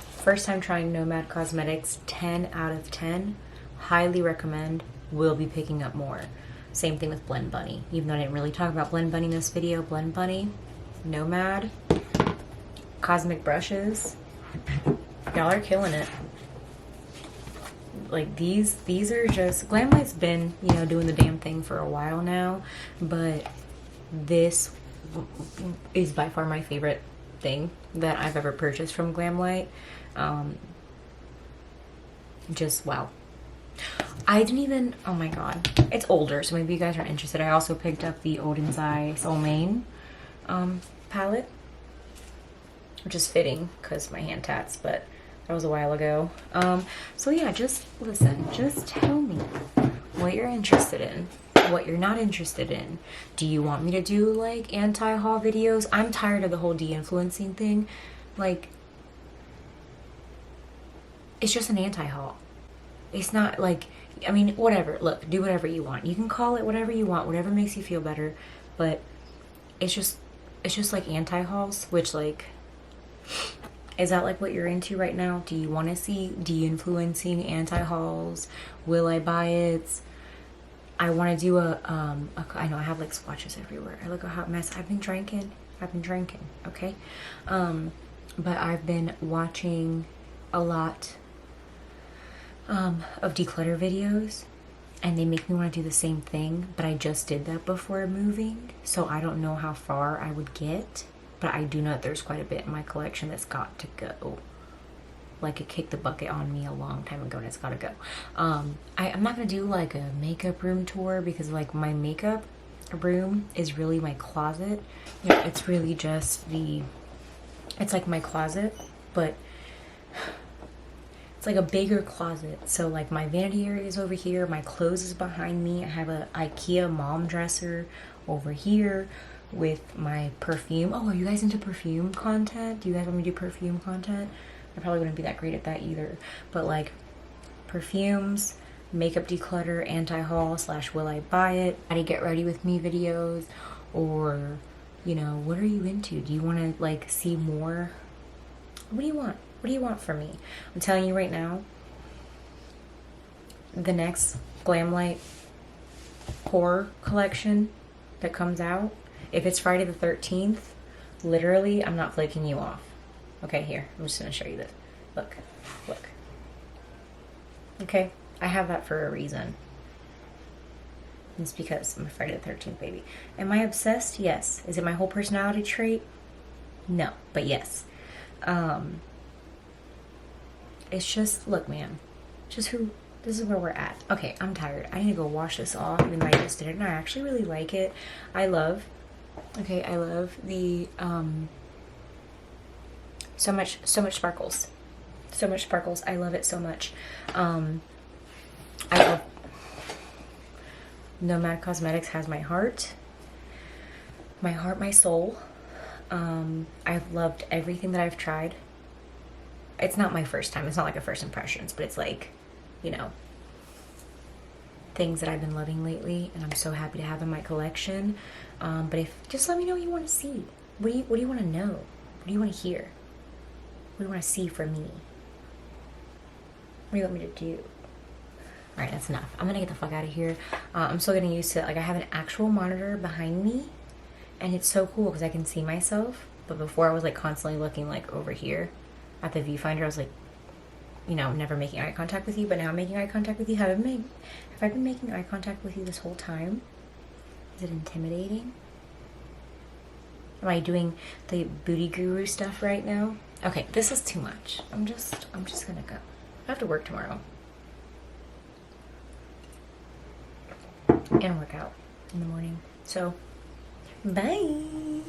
A: First time trying Nomad Cosmetics, 10 out of 10. Highly recommend. Will be picking up more. Same thing with Blend Bunny. Even though I didn't really talk about Blend Bunny in this video, Blend Bunny, Nomad, Cosmic Brushes, y'all are killing it. Like these are just, Glamlight's been, you know, doing the damn thing for a while now, but this is by far my favorite thing that I've ever purchased from Glamlight. Just wow. I didn't even, oh my god, it's older, so maybe you guys are interested. I also picked up the Odin's Eye Soul Main palette, which is fitting because my hand tats, but that was a while ago. So yeah, just listen, just tell me what you're interested in, what you're not interested in. Do you want me to do like anti-haul videos? I'm tired of the whole de-influencing thing. Like, it's just an anti-haul. It's not like, I mean, whatever. Look, do whatever you want. You can call it whatever you want, whatever makes you feel better. But it's just like anti-hauls, which, like, is that like what you're into right now? Do you want to see de-influencing anti-hauls? Will I buy it? I want to do I know I have like swatches everywhere. I look a hot mess. I've been drinking, okay? But I've been watching a lot of declutter videos, and they make me want to do the same thing, but I just did that before moving, so I don't know how far I would get, but I do know that there's quite a bit in my collection that's got to go. Like, it kicked the bucket on me a long time ago, and it's got to go. I'm not going to do like a makeup room tour, because like my makeup room is really my closet. You know, it's really just it's like my closet, but it's like a bigger closet. So like my vanity area is over here, my clothes is behind me. I have a IKEA mom dresser over here with my perfume. Oh, are you guys into perfume content? Do you guys want me to do perfume content? I probably wouldn't be that great at that either. But like perfumes, makeup declutter, anti-haul / will I buy it, how to get ready with me videos, or, you know, what are you into? Do you want to like see more? What do you want? What do you want from me? I'm telling you right now, the next Glamlight horror collection that comes out, if it's Friday the 13th, literally, I'm not flaking you off. Okay, here, I'm just gonna show you this. Look, look. Okay, I have that for a reason. It's because I'm a Friday the 13th baby. Am I obsessed? Yes. Is it my whole personality trait? No, but yes. It's just, look, man, just who, this is where we're at. Okay, I'm tired. I need to go wash this off, even though I just did it, and I actually really like it. I love the, so much sparkles. So much sparkles. I love it so much. I love, Nomad Cosmetics has my heart, my soul. I've loved everything that I've tried. It's not my first time. It's not like a first impressions, but it's like, you know, things that I've been loving lately, and I'm so happy to have in my collection. But if, just let me know what you want to see. What do you want to know? What do you want to hear? What do you want to see from me? What do you want me to do? All right, that's enough. I'm gonna get the fuck out of here. I'm still getting used to it. Like, I have an actual monitor behind me, and it's so cool because I can see myself. But before, I was like constantly looking like over here at the viewfinder. I was like, you know, never making eye contact with you. But now I'm making eye contact with you. Have I been making eye contact with you this whole time? Is it intimidating? Am I doing the booty guru stuff right now? Okay, this is too much. I'm just gonna go. I have to work tomorrow. And work out in the morning. So, bye.